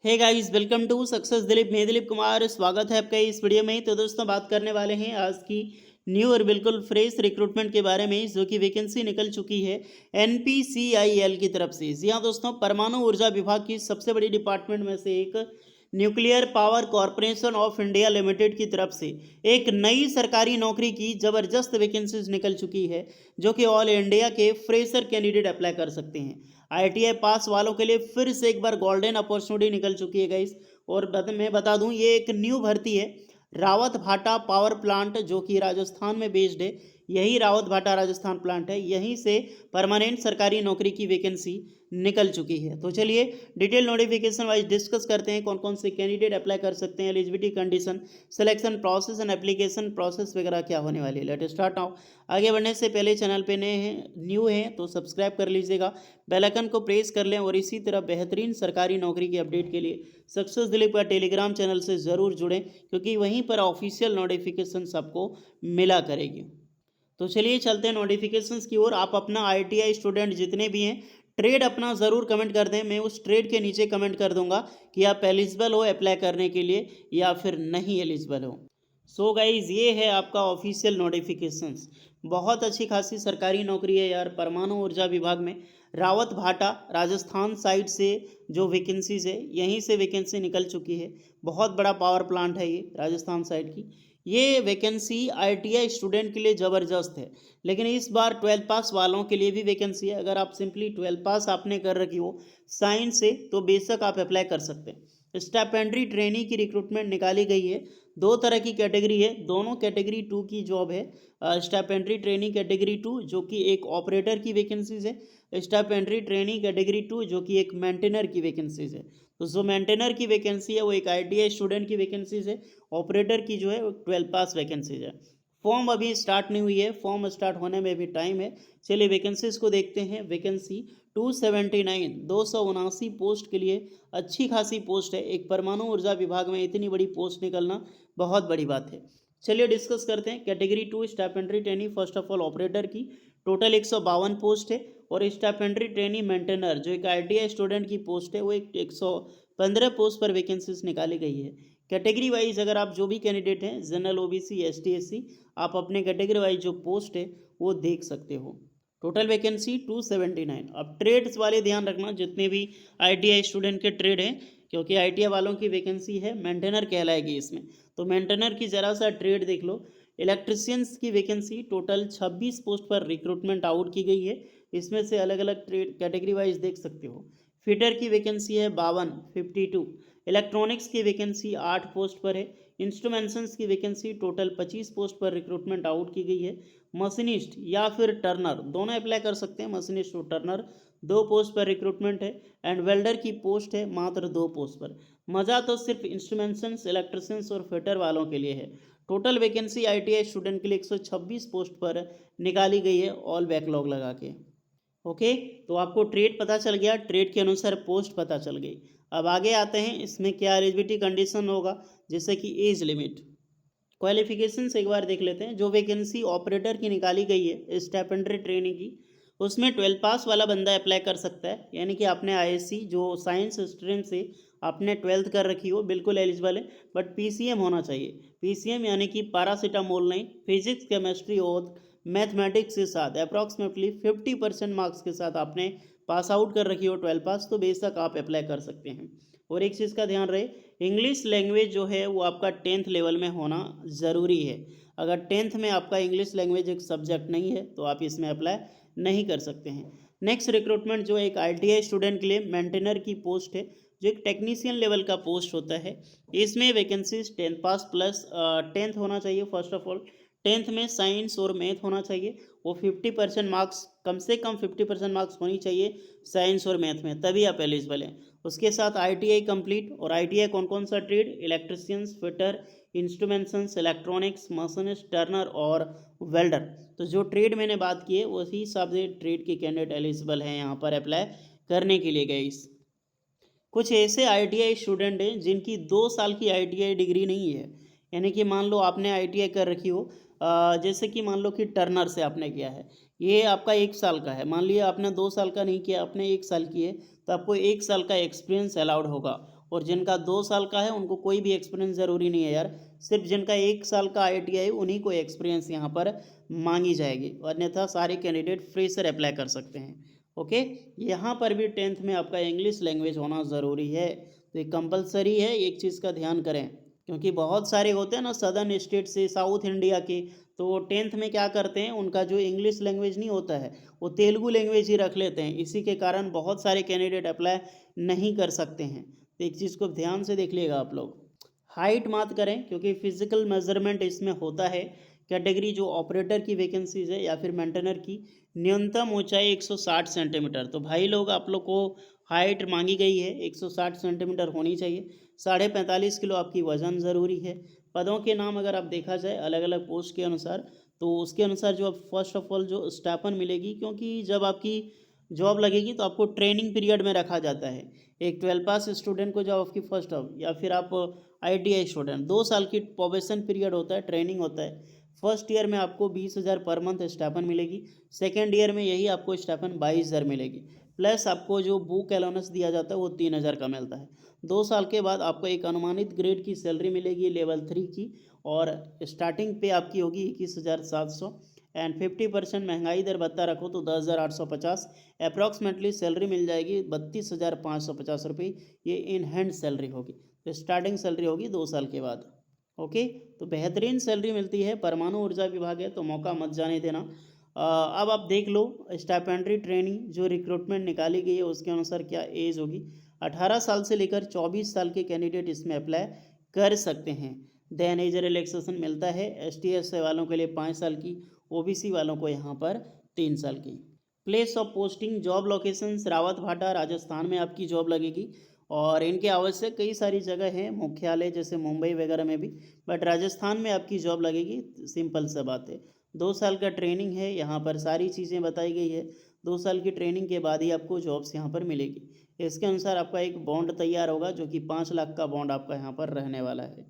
Hey guys, welcome to success Dilip. मैं दिलीप कुमार, स्वागत है आपका इस वीडियो में। तो दोस्तों, बात करने वाले हैं आज की न्यू और बिल्कुल फ्रेश रिक्रूटमेंट के बारे में, जो कि वैकेंसी निकल चुकी है एनपीसीआईएल की तरफ से। जी हाँ दोस्तों, परमाणु ऊर्जा विभाग की सबसे बड़ी डिपार्टमेंट में से एक nuclear power corporation of India limited की तरफ से एक नई सरकारी नौकरी की ज़बरदस्त वैकेंसीज निकल चुकी है, जो कि ऑल इंडिया के फ्रेशर कैंडिडेट अप्लाई कर सकते हैं। आईटीआई पास वालों के लिए फिर से एक बार गोल्डन अपॉर्चुनिटी निकल चुकी है गाइस। और मैं बता दूं, ये एक न्यू भर्ती है। रावत भाटा पावर प्लांट, जो कि राजस्थान में बेस्ड है, यही रावत भाटा राजस्थान प्लांट है, यहीं से परमानेंट सरकारी नौकरी की वैकेंसी निकल चुकी है। तो चलिए डिटेल नोटिफिकेशन वाइज डिस्कस करते हैं कौन कौन से कैंडिडेट अप्लाई कर सकते हैं, eligibility condition, selection process and application process वगैरह क्या होने वाली है। Let start now. आगे बढ़ने से पहले चैनल पे नए हैं, न्यू हैं तो सब्सक्राइब कर लीजिएगा, बेल आइकन को प्रेस कर लें और इसी तरह बेहतरीन सरकारी नौकरी की अपडेट के लिए सक्सेस दिलीप का टेलीग्राम चैनल से ज़रूर जुड़ें, क्योंकि वहीं पर ऑफिशियल नोटिफिकेशन सबको मिला करेगी। तो चलिए चलते हैं नोटिफिकेशंस की ओर। आप अपना आईटीआई स्टूडेंट जितने भी हैं, ट्रेड अपना ज़रूर कमेंट कर दें। मैं उस ट्रेड के नीचे कमेंट कर दूंगा कि आप एलिजिबल हो अप्लाई करने के लिए या फिर नहीं एलिजिबल हो। सो गाइज, ये है आपका ऑफिशियल नोटिफिकेशंस। बहुत अच्छी खासी सरकारी नौकरी है यार, परमाणु ऊर्जा विभाग में। रावत भाटा राजस्थान साइड से जो वैकेंसीज है, यहीं से वैकेंसी निकल चुकी है। बहुत बड़ा पावर प्लांट है ये राजस्थान साइड की। ये वैकेंसी आईटीआई स्टूडेंट के लिए ज़बरदस्त है, लेकिन इस बार 12 पास वालों के लिए भी वैकेंसी है। अगर आप सिंपली 12 पास आपने कर रखी हो साइंस से, तो बेशक आप अप्लाई कर सकते हैं। स्टाइपेंड्री ट्रेनी की रिक्रूटमेंट निकाली गई है। दो तरह की कैटेगरी है, दोनों कैटेगरी 2 की जॉब है। स्टाइपेंड्री ट्रेनी कैटेगरी 2, जो कि एक ऑपरेटर की वैकेंसीज है। स्टाइपेंड्री ट्रेनी कैटेगरी 2, जो कि एक मेंटेनर की वैकेंसीज है। तो जो मेंटेनर की वैकेंसी है वो एक आईटीआई स्टूडेंट की वैकेंसीज है। ऑपरेटर की जो है वो 12 पास वैकेंसीज है। फॉर्म अभी स्टार्ट नहीं हुई है, फॉर्म स्टार्ट होने में भी टाइम है। चलिए वैकेंसीज को देखते हैं। वैकेंसी 279, 279 पोस्ट के लिए अच्छी खासी पोस्ट है। एक परमाणु ऊर्जा विभाग में इतनी बड़ी पोस्ट निकलना बहुत बड़ी बात है। चलिए डिस्कस करते हैं। Category 2 stipendiary trainee, first of all operator की टोटल 152 पोस्ट है। और स्टाइपेंड्री ट्रेनी मेंटेनर, जो एक आईटीआई स्टूडेंट की पोस्ट है, वो एक 115 पोस्ट पर वैकेंसीज निकाली गई है। कैटेगरी वाइज अगर आप जो भी कैंडिडेट हैं, जनरल, ओबीसी, एसटी, एससी, आप अपने कैटेगरी वाइज जो पोस्ट है वो देख सकते हो। Total vacancy 279। अब ट्रेड्स वाले ध्यान रखना, जितने भी आईटीआई स्टूडेंट के ट्रेड हैं, क्योंकि आईटीआई वालों की वैकेंसी है, मेंटेनर कहलाएगी इसमें। तो मेंटेनर की ज़रा सा ट्रेड देख लो। इलेक्ट्रिशियंस की वैकेंसी टोटल 26 पोस्ट पर रिक्रूटमेंट आउट की गई है। इसमें से अलग अलग ट्रेड कैटेगरी वाइज देख सकते हो। फिटर की वैकेंसी है 52, 52। इलेक्ट्रॉनिक्स की वैकेंसी 8 पोस्ट पर है। इंस्ट्रूमेंट्स की वैकेंसी टोटल 25 पोस्ट पर रिक्रूटमेंट आउट की गई है। मशीनिस्ट या फिर टर्नर दोनों अप्लाई कर सकते हैं। मशीनिस्ट और टर्नर 2 पोस्ट पर रिक्रूटमेंट है। एंड वेल्डर की पोस्ट है मात्र 2 पोस्ट पर। मज़ा तो सिर्फ इंस्ट्रूमेंट्स, इलेक्ट्रिशियंस और फिटर वालों के लिए है। टोटल वैकेंसी आईटीआई स्टूडेंट के लिए 126 पोस्ट पर निकाली गई है, ऑल बैकलॉग लगा के। ओके, तो आपको ट्रेड पता चल गया, ट्रेड के अनुसार पोस्ट पता चल गई। अब आगे आते हैं, इसमें क्या एलिजिबिलिटी कंडीशन होगा, जैसे कि एज लिमिट, क्वालिफिकेशंस एक बार देख लेते हैं। जो वैकेंसी ऑपरेटर की निकाली गई है स्टाइपेंड्री ट्रेनिंग की, उसमें 12 पास वाला बंदा अप्लाई कर सकता है। यानी कि आपने आईएससी जो साइंस स्ट्रीम से आपने 12th कर रखी हो, बिल्कुल एलिजिबल है। बट पीसीएम होना चाहिए। पीसीएम यानी कि पैरासीटामोल नहीं, फिजिक्स, केमिस्ट्री और मैथमेटिक्स के साथ अप्रॉक्सीमेटली 50% मार्क्स के साथ आपने पास आउट कर रखी हो 12 पास, तो बेशक आप अप्लाई कर सकते हैं। और एक चीज़ का ध्यान रहे, इंग्लिश लैंग्वेज जो है वो आपका 10th लेवल में होना ज़रूरी है। अगर 10th में आपका इंग्लिश लैंग्वेज एक सब्जेक्ट नहीं है तो आप इसमें अप्लाई नहीं कर सकते हैं। नेक्स्ट रिक्रूटमेंट जो एक आईटीआई स्टूडेंट के लिए मेंटेनर की पोस्ट है, जो एक टेक्नीशियन लेवल का पोस्ट होता है। इसमें वैकेंसीज 10 पास प्लस 10th होना चाहिए। फर्स्ट ऑफ ऑल 10th में साइंस और मैथ होना चाहिए। वो 50% मार्क्स, कम से कम 50% मार्क्स होनी चाहिए साइंस और मैथ में, तभी आप एलिजिबल हैं। उसके साथ आईटीआई कंप्लीट। और आईटीआई कौन कौन सा trade, electricians, fitter, instruments, electronics, machinist, Turner और वेल्डर। तो जो ट्रेड मैंने बात की है उसी हिसाब से ट्रेड के कैंडिडेट एलिजिबल हैं यहाँ पर अप्लाई करने के लिए। गाइस, कुछ ऐसे आईटीआई स्टूडेंट हैं जिनकी 2 साल की आईटीआई डिग्री नहीं है। यानी कि मान लो आपने आईटीआई कर रखी हो, जैसे कि मान लो कि टर्नर से आपने किया है, ये आपका 1 साल का है। मान लिया आपने 2 साल का नहीं किया, आपने 1 साल की है, तो आपको 1 साल का एक्सपीरियंस अलाउड होगा। और जिनका 2 साल का है उनको कोई भी एक्सपीरियंस ज़रूरी नहीं है यार, सिर्फ जिनका 1 साल का ITI है उन्हीं को एक्सपीरियंस यहाँ पर मांगी जाएगी, अन्यथा सारे कैंडिडेट फ्रेशर अप्लाई कर सकते हैं। ओके, यहाँ पर भी 10th में आपका इंग्लिश लैंग्वेज होना ज़रूरी है, तो ये कंपलसरी है, एक चीज़ का ध्यान करें, क्योंकि बहुत सारे होते हैं ना सदर्न स्टेट से, साउथ इंडिया के, तो 10th में क्या करते हैं, उनका जो इंग्लिश लैंग्वेज नहीं होता है वो तेलुगु लैंग्वेज ही रख लेते हैं, इसी के कारण बहुत सारे कैंडिडेट अप्लाई नहीं कर सकते हैं। तो एक चीज़ को ध्यान से देख लीजिएगा आप लोग, हाइट मत करें क्योंकि फिजिकल मेजरमेंट इसमें होता है। कैटेगरी जो ऑपरेटर की वैकेंसीज है या फिर मेंटेनर की, न्यूनतम ऊंचाई 160 सेंटीमीटर, तो भाई लोग आप लोग को हाइट मांगी गई है 160 सेंटीमीटर होनी चाहिए, 45.5 किलो आपकी वजन ज़रूरी है। पदों के नाम अगर आप देखा जाए अलग अलग पोस्ट के अनुसार, तो उसके अनुसार जो आप फर्स्ट ऑफ ऑल जो स्टाइपेंड मिलेगी, क्योंकि जब आपकी जॉब लगेगी तो आपको ट्रेनिंग पीरियड में रखा जाता है। एक 12 पास स्टूडेंट को जब आपकी फर्स्ट ऑफ या फिर आप ITI स्टूडेंट 2 साल की प्रोबेशन पीरियड होता है, ट्रेनिंग होता है। फर्स्ट ईयर में आपको 20,000 पर मंथ स्टाइपेंड मिलेगी, सेकेंड ईयर में यही आपको स्टाइपेंड 22,000 मिलेगी, प्लस आपको जो बुक अलाउंस दिया जाता है वो 3,000 का मिलता है। 2 साल के बाद आपको एक अनुमानित ग्रेड की सैलरी मिलेगी लेवल 3 की, और स्टार्टिंग पे आपकी होगी 21,700 एंड 50% महंगाई दर भत्ता रखो तो 10,850, अप्रॉक्सीमेटली सैलरी मिल जाएगी 32,550 रुपये, ये इन हैंड सैलरी होगी, तो स्टार्टिंग सैलरी होगी 2 साल के बाद। ओके, तो बेहतरीन सैलरी मिलती है, परमाणु ऊर्जा विभाग है तो मौका मत जाने देना। अब आप देख लो स्टाइपेंड्री ट्रेनिंग जो रिक्रूटमेंट निकाली गई है उसके अनुसार क्या एज होगी, 18 साल से लेकर 24 साल के कैंडिडेट इसमें अप्लाई कर सकते हैं। देन एज रिलैक्सेशन मिलता है ST SC वालों के लिए 5 साल की, OBC वालों को यहाँ पर 3 साल की। Place of posting job locations Rawat भाटा राजस्थान में आपकी जॉब लगेगी, और इनके आवश्यक कई सारी जगह हैं मुख्यालय जैसे मुंबई वगैरह में भी, बट राजस्थान में आपकी जॉब लगेगी, सिंपल सा बात है। 2 साल का ट्रेनिंग है, यहाँ पर सारी चीज़ें बताई गई है, 2 साल की ट्रेनिंग के बाद ही आपको जॉब्स यहाँ पर मिलेगी। इसके अनुसार आपका एक बॉन्ड तैयार होगा जो कि 5 लाख का बॉन्ड आपका यहाँ पर रहने वाला है।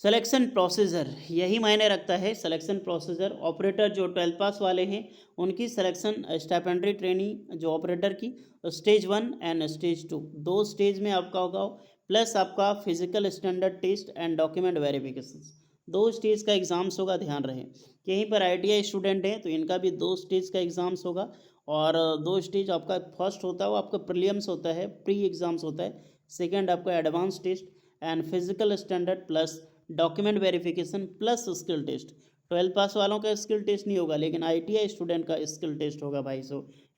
सिलेक्शन प्रोसीजर यही मायने रखता है, सिलेक्शन प्रोसीजर ऑपरेटर जो 12 पास वाले हैं उनकी सिलेक्शन स्टाइपेंड्री ट्रेनिंग जो ऑपरेटर की स्टेज 1 एंड स्टेज 2, 2 स्टेज में आपका होगा, प्लस आपका physical standard test and document verification, 2 stage का एग्ज़ाम्स होगा, ध्यान रहे। यहीं पर ITI स्टूडेंट हैं तो इनका भी 2 स्टेज का एग्ज़ाम्स होगा, और 2 स्टेज आपका फर्स्ट होता है वो आपका प्रीलिम्स होता है, प्री एग्ज़ाम्स होता है, सेकेंड आपका advance test and physical standard plus document verification plus skill test. 12 पास वालों का स्किल टेस्ट नहीं होगा, लेकिन ITI स्टूडेंट का स्किल टेस्ट होगा भाई,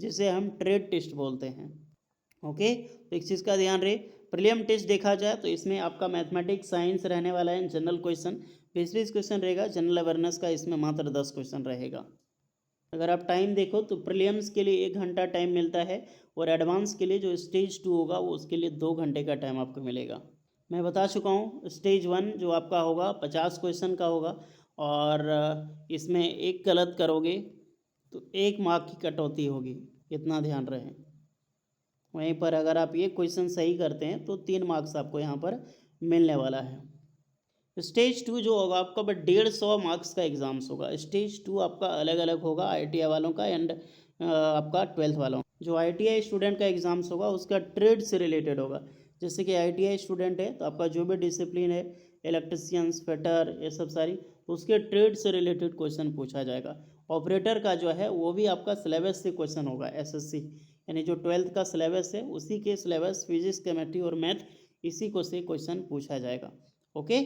जिसे हम ट्रेड टेस्ट बोलते हैं। ओके, तो एक चीज़ का ध्यान रहे, प्रीलिम टेस्ट देखा जाए तो इसमें आपका मैथमेटिक्स साइंस रहने वाला है, जनरल क्वेश्चन 20-20 क्वेश्चन रहेगा, जनरल अवेयरनेस का इसमें मात्र 10 क्वेश्चन रहेगा। अगर आप टाइम देखो तो प्रीलिम्स के लिए 1 घंटा टाइम मिलता है, और एडवांस के लिए जो स्टेज 2 होगा वो उसके लिए 2 घंटे का टाइम आपको मिलेगा। मैं बता चुका हूँ स्टेज 1 जो आपका होगा 50 क्वेश्चन का होगा, और इसमें एक गलत करोगे तो 1 मार्क की कटौती होगी, इतना ध्यान रहे। वहीं पर अगर आप ये क्वेश्चन सही करते हैं तो 3 मार्क्स आपको यहाँ पर मिलने वाला है। स्टेज 2 जो होगा आपका 150 मार्क्स का एग्ज़ाम्स होगा, स्टेज 2 आपका अलग अलग होगा ITI वालों का एंड आपका 12th वालों, जो ITI स्टूडेंट का एग्ज़ाम्स होगा उसका ट्रेड से रिलेटेड होगा। जैसे कि ITI स्टूडेंट है तो आपका जो भी डिसिप्लिन है, इलेक्ट्रिशियंस, फिटर, ये सब सारी, तो उसके ट्रेड से रिलेटेड क्वेश्चन पूछा जाएगा। ऑपरेटर का जो है वो भी आपका सिलेबस से क्वेश्चन होगा, SSC यानी जो 12th का सिलेबस है उसी के सिलेबस फिजिक्स, केमिस्ट्री और मैथ, इसी को से क्वेश्चन पूछा जाएगा। ओके,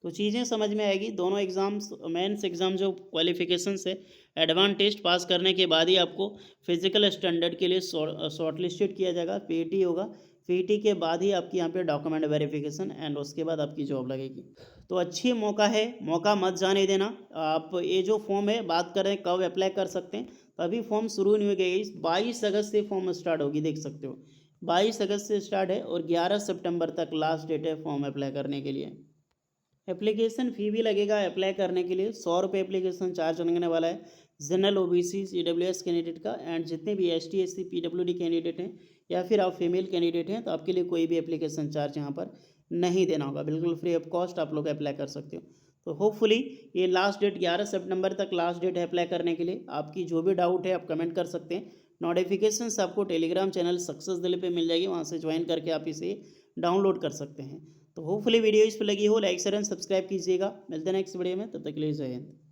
तो चीज़ें समझ में आएगी। दोनों एग्ज़ाम्स, मेंस एग्ज़ाम जो क्वालिफिकेशन से एडवांस टेस्ट पास करने के बाद ही आपको फिजिकल स्टैंडर्ड के लिए शॉर्टलिस्टेड किया जाएगा, PET होगा, PET के बाद ही आपकी यहाँ पे डॉक्यूमेंट वेरिफिकेशन एंड उसके बाद आपकी जॉब लगेगी। तो अच्छी मौका है, मौका मत जाने देना। आप ये जो फॉर्म है बात करें कब अप्लाई कर सकते हैं, तो अभी फॉर्म शुरू नहीं हो गई, 22 अगस्त से फॉर्म स्टार्ट होगी, देख सकते हो 22 अगस्त से स्टार्ट है और 11 सितंबर तक लास्ट डेट है फॉर्म अप्लाई करने के लिए। एप्लीकेशन फ़ी भी लगेगा अप्लाई करने के लिए, 100 रुपये एप्लीकेशन चार्ज लगने वाला है जनरल, OBC, CWS कैंडिडेट का, एंड जितने भी ST SC PWD कैंडिडेट हैं या फिर आप फीमेल कैंडिडेट हैं तो आपके लिए कोई भी एप्लीकेशन चार्ज यहाँ पर नहीं देना होगा, बिल्कुल फ्री ऑफ कॉस्ट आप लोग अप्लाई कर सकते हो। तो होपफुली ये लास्ट डेट 11 सितंबर तक लास्ट डेट है अप्लाई करने के लिए। आपकी जो भी डाउट है आप कमेंट कर सकते हैं। नोटिफिकेशंस आपको टेलीग्राम चैनल सक्सेस दिल्ली पे मिल जाएगी, वहाँ से ज्वाइन करके आप इसे डाउनलोड कर सकते हैं। तो होपफुली वीडियो इस पर लगी हो, लाइक शेयर एंड सब्सक्राइब कीजिएगा। मिलते हैं नेक्स्ट वीडियो में, तब तक के लिए जय हिंद।